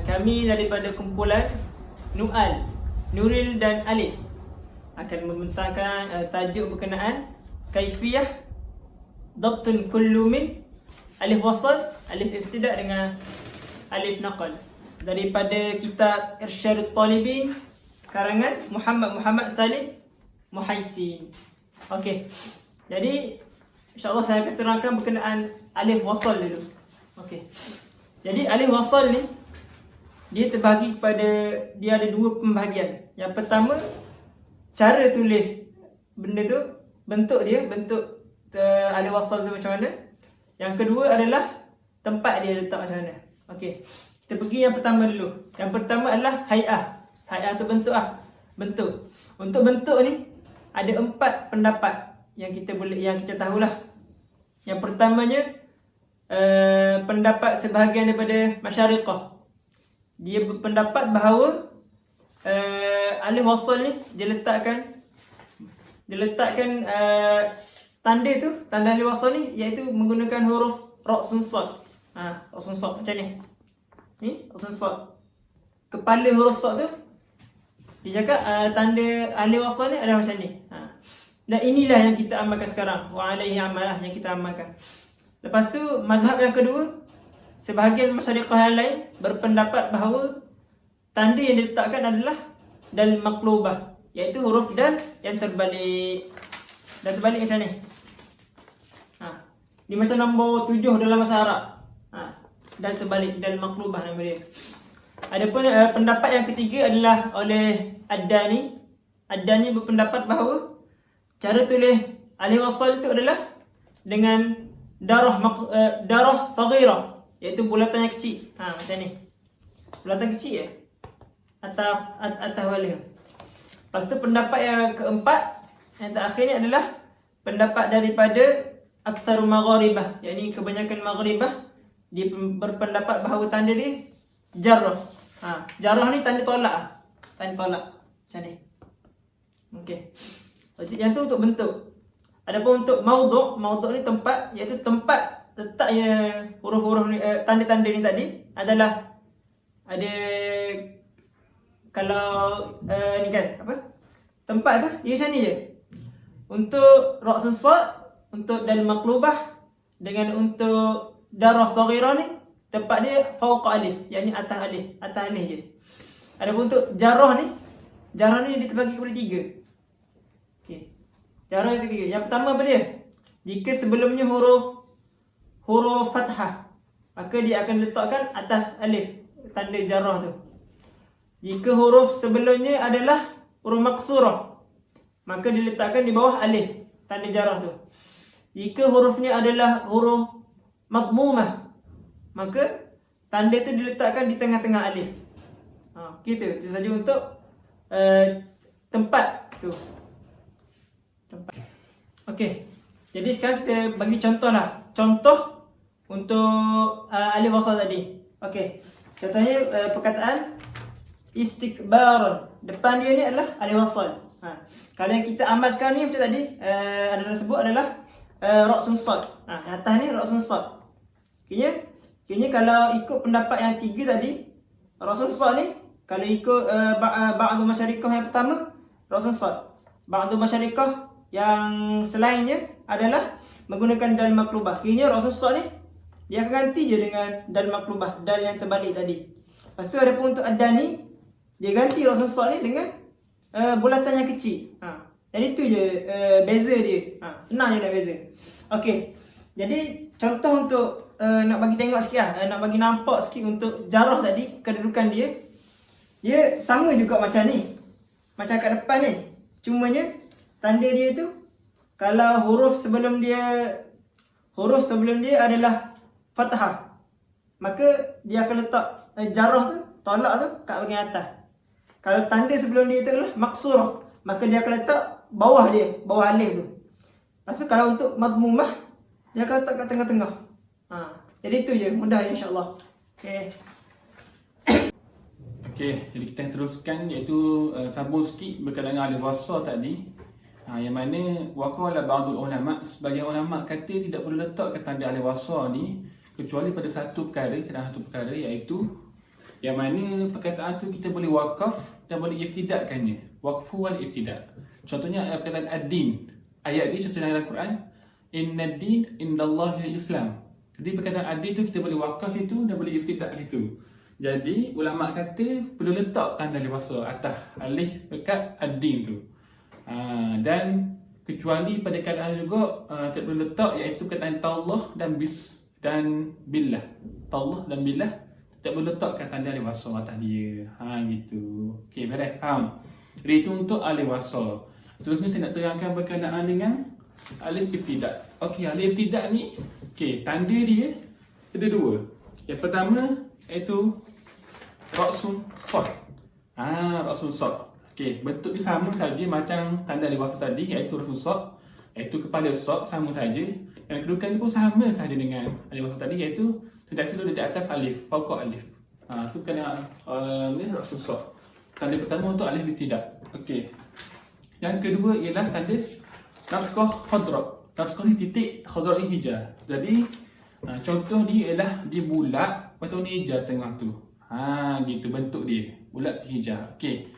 kami daripada kumpulan Nu'al, Nuril dan Alif akan membentangkan tajuk berkenaan kaifiyah dhabtun kullu min alif wasal, alif ibtida' dengan alif naqal daripada kitab Irsyadut Talibin karangan Muhammad Salim Muhaisin. Okey. Jadi insya-Allah saya akan terangkan berkenaan alif wasal dulu. Okey. Jadi alif wasal ni dia terbahagi kepada, dia ada dua pembahagian. Yang pertama, cara tulis benda tu, bentuk dia, bentuk alif wasal tu macam mana. Yang kedua adalah tempat dia letak macam mana. Okey. Kita pergi yang pertama dulu. Yang pertama adalah hai'ah. Hai'ah tu bentuk ah. Bentuk. Untuk bentuk ni ada 4 pendapat yang kita tahulah. Yang pertamanya pendapat sebahagian daripada masyariqah. Dia berpendapat bahawa alif wasal ni dia letakkan tanda tu, tanda alif wasal ni iaitu menggunakan huruf ra' sun sad. Ra' sun sad macam ni. Ni ra' sun sad. Kepala huruf sad tu dia cakap tanda alif wasal ni adalah macam ni. Dan inilah yang kita amalkan sekarang. Wa alaihi amalah yang kita amalkan. Lepas tu mazhab yang kedua, sebahagian masyarakat yang lain berpendapat bahawa tanda yang diletakkan adalah dal maqlubah, iaitu huruf dal yang terbalik. Dan terbalik macam ni. Dia macam nombor 7 dalam bahasa Arab. Dal terbalik, dal maqlubah nama dia. Adapun pendapat yang ketiga adalah oleh Ad-Dani. Ad-Dani berpendapat bahawa cara tulis alif wasal itu adalah dengan darah saghirah, iaitu bulatan yang kecil. Macam ni. Bulatan kecil atas alif. Lepas tu pendapat yang keempat, yang terakhir ni adalah pendapat daripada aktsaru maghribah, yakni kebanyakan maghribah, dia berpendapat bahawa tanda dia jarrah. Jarrah ni tanda tolak. Tanda tolak. Macam ni. Okey. Yang tu untuk bentuk. Adapun untuk maudhu' ni tempat, iaitu tempat letaknya huruf-huruf ni, tanda-tanda ni tadi adalah ada, kalau ni kan apa? Tempat tu dia macam ni je. Untuk ra' sun sad, untuk dal maqlubah dengan untuk darah saghirah ni tempat dia fauqa alif, yakni atas alif je. Adapun untuk jarrah ni dia terbagi kepada 3. Okey. Jarrah yang ketiga. Yang pertama apa dia? Jika sebelumnya huruf fathah, maka dia akan letakkan atas alif, tanda jarrah tu. Jika huruf sebelumnya adalah huruf maksurah, maka diletakkan di bawah alif, tanda jarrah tu. Jika hurufnya adalah huruf madmumah, maka tanda tu diletakkan di tengah-tengah alif. Gitu. Itu saja untuk tempat tu. Okey. Jadi sekarang kita bagi contoh lah. Contoh untuk alif wasal tadi. Okey. Contohnya perkataan istikbaran. Depan dia ni adalah alif wasal. Kalau yang kita amal sekarang ni macam tadi, adalah sebut adalah ra' sun sad. Yang atas ni ra' sun sad. Kini kalau ikut pendapat yang 3 tadi, ra' sun sad ni kalau ikut ba'du masyariqah yang pertama, ra' sun sad. Ba'du masyariqah yang selainnya adalah menggunakan dal maqlubah. Kini ra' sun sad ni dia akan ganti je dengan dal maqlubah, dal yang terbalik tadi. Lepas tu ada pun untuk Ad-Dani, dia ganti ra' sun sad ni dengan bulatan yang kecil. Jadi tu je beza dia. Senang je nak beza. Okey. Jadi contoh untuk nak bagi tengok sikit lah, nak bagi nampak sikit untuk jarrah tadi, kedudukan dia. Dia sama juga macam ni. Macam kat depan ni. Cumanya tanda dia tu, kalau huruf sebelum dia adalah fathah, maka dia akan letak jarrah tu, tolak tu kat bahagian atas. Kalau tanda sebelum dia tu adalah maksurah, maka dia akan letak bawah dia, bawah alif tu. Lepas tu kalau untuk madmumah, dia akan letak kat tengah-tengah. Jadi itu je, mudah insya-Allah. Okey, jadi kita teruskan, iaitu sambung sikit berkaitan dengan alif wasal tadi. Yang mana waqala ba'dul ulama, sebagian ulama kata tidak perlu letakkan tanda alif wasal ni kecuali pada satu perkara, iaitu Yang mana perkataan tu kita boleh wakaf dan boleh iftidakkannya. Waqfu wal iftidak. Contohnya perkataan ad-din. Ayat ni contohnya dalam Quran, inna ad-din indallahi al-Islam. Jadi perkataan ad-din tu kita boleh wakaf situ dan boleh iftidak situ. Jadi ulama kata perlu letak tanda alif wasl atas alif dekat ad-din tu. Dan kecuali pada keadaan juga tak perlu letak, iaitu perkataan tallah dan billah. Tallah dan billah tak perlu letakkan tanda alif wasl atas dia. Gitu. Okey, beres? Faham? Jadi itu untuk alif wasl. Seterusnya saya nak terangkan berkenaan dengan alif iftidak. Okey, alif iftidak ni, okey, tanda dia ada dua. Yang pertama iaitu ra'sun sad. Ra'sun sad. Okey, bentuk dia sama saja macam tanda alif wasl tadi, iaitu ra'sun sad, iaitu kepala sad sama saja. Dan kedudukan pun sama saja dengan alif wasl tadi, iaitu sentiasa duduk di atas alif, fauqa alif. Tu kena ra'sun sad. Tanda pertama untuk alif iftidak. Okey. Yang kedua ialah tanda naqah khadra. Naqah ni titik, khadra ni hijau. Jadi contoh dia ialah dia bulat, lepas ni hijau tengah tu. Gitu bentuk dia, bulat hijau. Okey.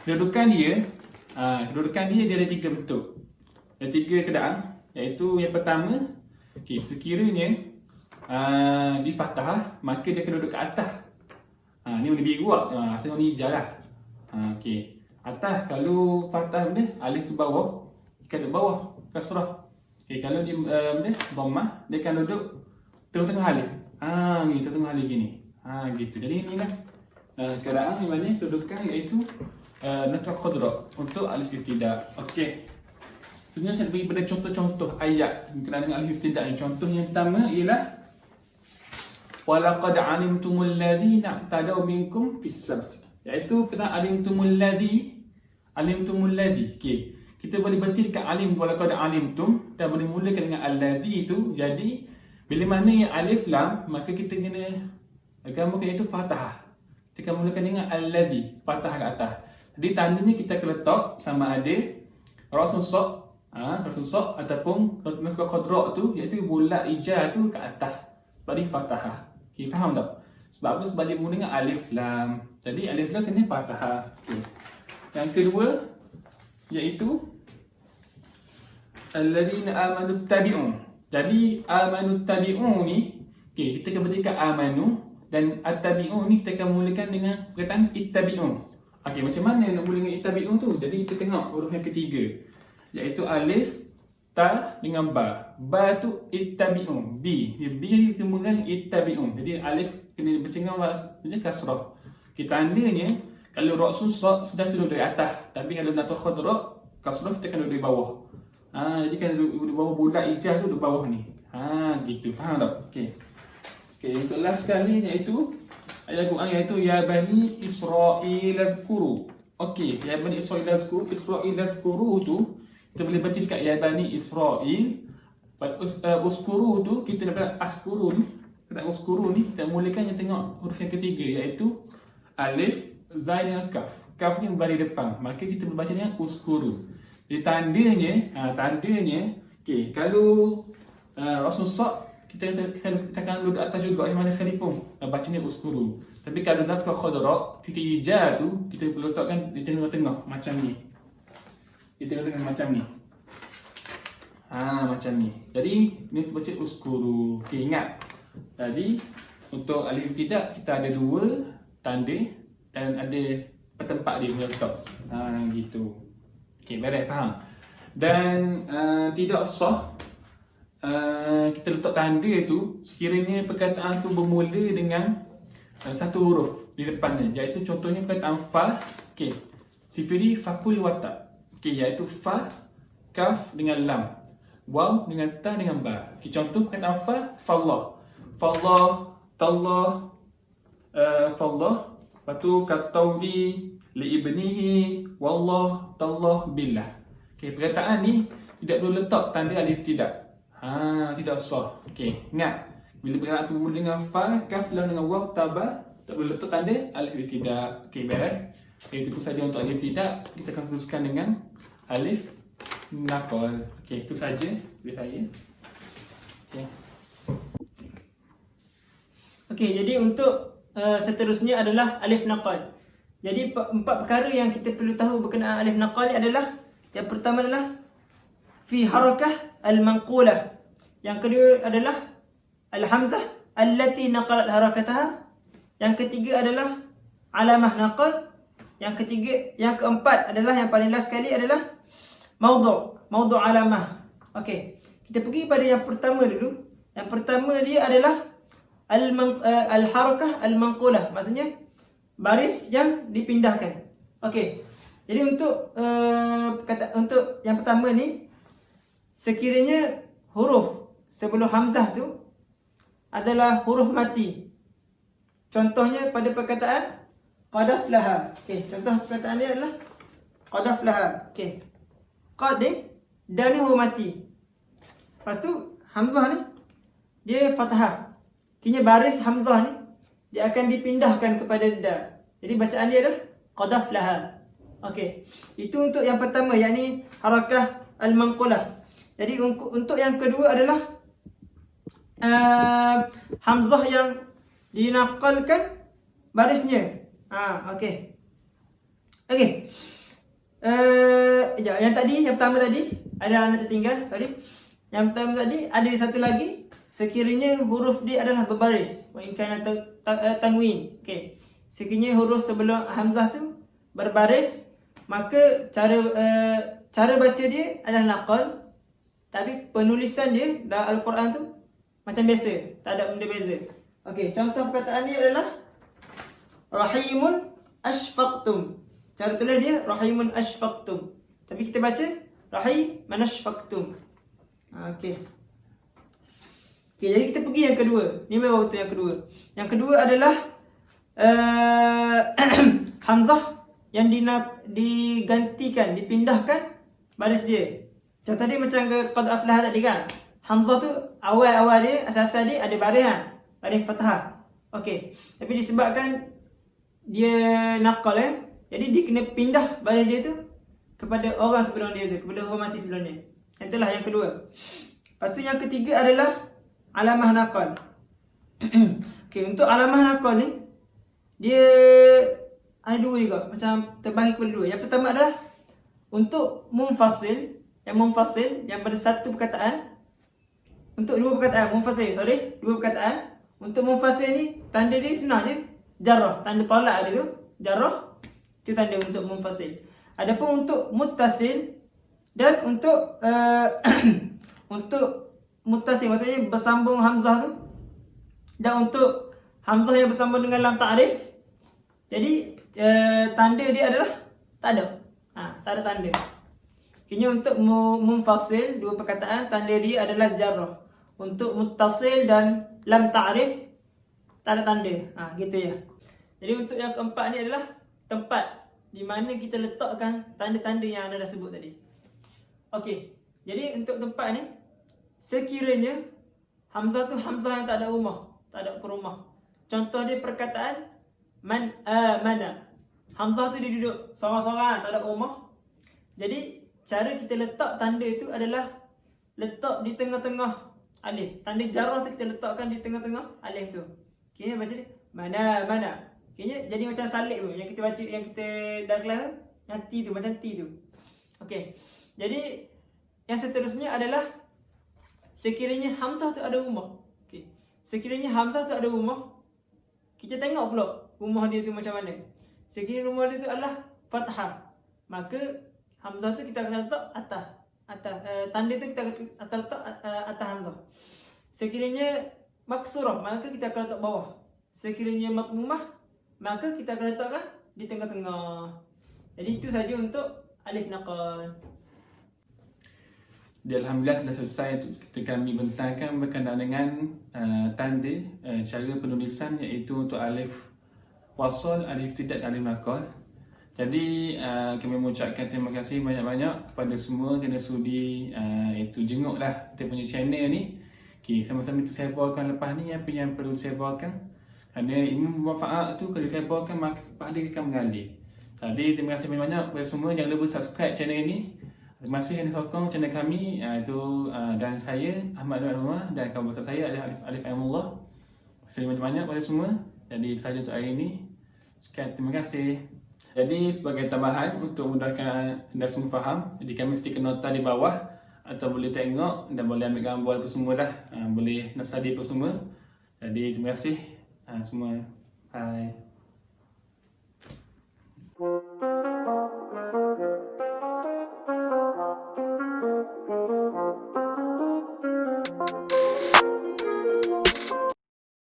Kedudukan dia ada tiga bentuk. Ada tiga keadaan, iaitu yang pertama, okey, sekiranya di fathah, maka dia akan duduk ke atas. Ni warna biru lah. Asalnya warna hijau lah. Okey. Atas kalau fathah benda, alif tu bawah, dia akan duduk bawah, kasrah. Okey, kalau dia dhammah, dia akan duduk tengah-tengah alif. Ni tengah alif gini. Gitu. Jadi inilah keadaan yang mana kedudukan iaitu naqah khadra untuk alif iftidak. Okey. Sebenarnya saya bagi pada contoh-contoh ayat berkenaan dengan alif iftidak ni. Contoh yang pertama ialah walaqad alimtumul ladzina i'tadaw minkum fis sabt. Iaitu kena alimtumul ladzi. Okey. Kita boleh berhenti dekat alim walaqad alimtum dan boleh mulakan dengan alladzi itu. Jadi bila mana yang alif lam, maka kita kena gambarkan itu fathah. Kita akan mulakan dengan alladzi, fathah ke atas. Jadi tandanya kita akan letak sama ada ra'sun sad ataupun naqah khadra tu, iaitu bulat hijau tu ke atas. Sebab dia fathah. Okey, faham tak? Sebab apa? Sebab dia mula dengan alif lam. Jadi alif lam kena fathah. Okey. Yang kedua iaitu alladzina amanu tabi'un. Jadi amanu tabi'un ni, okey, kita akan berikan amanu, dan at-tabi'un ni kita akan mulakan dengan perkataan ittabi'un. Okey, macam mana nak mula dengan ittabi'un tu? Jadi kita tengok huruf yang ketiga, iaitu alif, ta dengan ba. Ba tu ittabi'un. B ni kemudian ittabi'un. Jadi alif kena bercengang macam kasrah. Kita tandanya kalau ra'sun sad sudah duduk di atas, tapi kalau naqah khadra kasrah kita akan duduk di bawah. Jadi kan duduk di bawah bulat hijau tu duduk bawah ni. Gitu. Faham tak? Okey. Okey, untuk last sekali iaitu ayat Quran, iaitu ya bani Israil azkuru. Okey, ya bani Israil azkuru. Israil azkuru tu kita boleh baca dekat ya bani Israil. Uskuru tu kita dapat askuru ni. Kata uskuru ni kita mulakan yang tengok huruf yang ketiga, iaitu alif, zai dengan kaf. Kaf ni berada depan, maka kita membaca dengan uskuru. Jadi tandanya okey, kalau ra'sun sad kita akan duduk atas juga macam mana sekalipun, bacanya uskuru. Tapi kalau naqah khadra, titik hijau tu kita perlu letakkan di tengah-tengah macam ni. Di tengah-tengah macam ni. Macam ni. Jadi ni baca uskuru. Okey, ingat. Jadi untuk alif iftidak kita ada dua tanda dan ada tempat dia punya letak. Gitu. Okey, beres, faham? Dan tidak sah kita letak tanda tu sekiranya perkataan tu bermula dengan satu huruf di depannya, iaitu contohnya perkataan fa. Okey, sifiri fakul wata. Okey, iaitu fa, kaf dengan lam, waw dengan ta dengan ba. Okey, contoh perkataan fa, fallah, tallah, fallah. Lepas tu katawli li ibnihi, wallah, tallah, billah. Okey, perkataan ni tidak perlu letak tanda alif iftidak. Tidak sah. Okey, ingat bila perkataan tu mula dengan fa, kaf, lam dengan waw, ta, ba, tak boleh letak tanda alif iftidak. Okey, beres. Okey, itu saja untuk alif iftidak. Kita akan teruskan dengan alif naqal. Okey, itu saja dari saya. Okey. Okey, jadi untuk seterusnya adalah alif naqal. Jadi 4 perkara yang kita perlu tahu berkenaan alif naqal ni adalah, yang pertama adalah fi harakah al-manqulah. Yang kedua adalah al-hamzah allati naqalat harakataha. Yang ketiga adalah alamah naqal. Yang keempat adalah, yang paling last sekali adalah maudhu' alamah. Okey, kita pergi pada yang pertama dulu. Yang pertama dia adalah al-harakah al-manqulah, maksudnya baris yang dipindahkan. Okey. Jadi untuk untuk yang pertama ni, sekiranya huruf sebelum hamzah tu adalah huruf mati. Contohnya pada perkataan qad aflaha. Okey, contoh perkataan dia adalah qad aflaha. Okey. Qad ni dan ni huruf mati. Lepas tu hamzah ni dia fathah. Artinya baris hamzah ni dia akan dipindahkan kepada da. Jadi bacaan dia adalah qad aflaha. Okey. Itu untuk yang pertama, yakni harakah al-manqulah. Jadi untuk yang kedua adalah hamzah yang dinaqalkan barisnya. Okey. Okey. Yang pertama tadi ada anak tertinggal, sorry. Yang pertama tadi ada satu lagi, sekiranya huruf dia adalah berbaris, wa in kana tanwin. Okey. Sekiranya huruf sebelum hamzah tu berbaris, maka cara baca dia adalah naqal, tapi penulisan dia dalam Al-Quran tu macam biasa, tak ada benda beza. Okey, contoh perkataan dia adalah rahimun ashfaqtum. Cara tulis dia rahimun ashfaqtum, tapi kita baca rahiman ashfaqtum. Okey. Okey, jadi kita pergi yang kedua. Ni memang betul yang kedua. Yang kedua adalah hamzah yang digantikan, dipindahkan baris dia. Contoh dia macam qad aflaha tadi kan. Hamzah tu awal dia, asas dia ada baris kan, baris fathah. Okey. Tapi disebabkan dia naqal jadi dia kena pindah baris dia tu kepada orang sebelum dia tu, kepada huruf mati sebelum dia. Itulah yang kedua. Lepas tu yang ketiga adalah alamah naqal. Okey, untuk alamah naqal ni dia ada dua juga, macam terbahagi kepada dua. Yang pertama adalah untuk munfasil, yang pada satu perkataan. Untuk dua perkataan, dua perkataan. Untuk munfasil ni tanda dia senang je, jarrah, tanda tolak dia tu, jarrah. Itu tanda untuk munfasil. Adapun untuk muttasil dan untuk untuk muttasil, maksudnya bersambung hamzah tu, dan untuk hamzah yang bersambung dengan lam ta'rif, jadi tanda dia adalah tak ada. Tak ada tanda. Kini untuk munfasil, dua perkataan, tanda dia adalah jarrah. Untuk muttasil dan lam ta'rif tak ada tanda. Gitu ya. Jadi untuk yang keempat ni adalah tempat di mana kita letakkan tanda-tanda yang anda dah sebut tadi. Okey. Jadi untuk tempat ni, sekiranya hamzah tu hamzah yang tak ada rumah, tak ada perumah. Contoh dia perkataan man amana. Hamzah tu dia duduk seorang-seorang, tak ada rumah. Jadi cara kita letak tanda itu adalah letak di tengah-tengah alif. Tanda jarrah tu kita letakkan di tengah-tengah alif tu. Okey, baca dia mana. Okey, jadi macam salib tu yang kita baca, yang kita dah kelas tu, yang T tu macam T tu. Okey. Jadi yang seterusnya adalah sekiranya hamzah tu ada rumah. Okey. Sekiranya hamzah tu ada rumah, kita tengok pula rumah dia tu macam mana. Sekiranya rumah dia tu adalah fathah, maka hamzah tu kita akan letak atas. Tanda tu kita akan letak atas hamzah. Sekiranya maksurah, maka kita akan letak bawah. Sekiranya makmumah, maka kita akan letakkan di tengah-tengah. Jadi itu saja untuk alif naqal. Alhamdulillah sudah selesai kita kami bentangkan berkenaan dengan tanda cara penulisan, iaitu untuk alif wasal, alif tidak, alif naqal. Jadi kami mengucapkan terima kasih banyak-banyak kepada semua kerana sudi itu jenguklah kita punya channel ni. Okay, sama-sama kita sebarkan lepas ni apa yang perlu disebarkan. Kerana ilmu bermanfaat tu kalau disebarkan maka pahala akan mengalir. Jadi terima kasih banyak-banyak kepada semua. Jangan lupa subscribe channel ini. Terima kasih kerana sokong channel kami dan saya Ahmad Nur Anwar dan kawan besar saya Alif Aimullah. Terima kasih banyak-banyak kepada semua. Jadi sahaja untuk hari ini. Sekian, terima kasih. Jadi sebagai tambahan untuk mudahkan anda semua faham, jadi kami stiker nota di bawah atau boleh tengok dan boleh ambil gambar apa semua dah. Boleh nak study apa semua. Jadi terima kasih semua. Bye.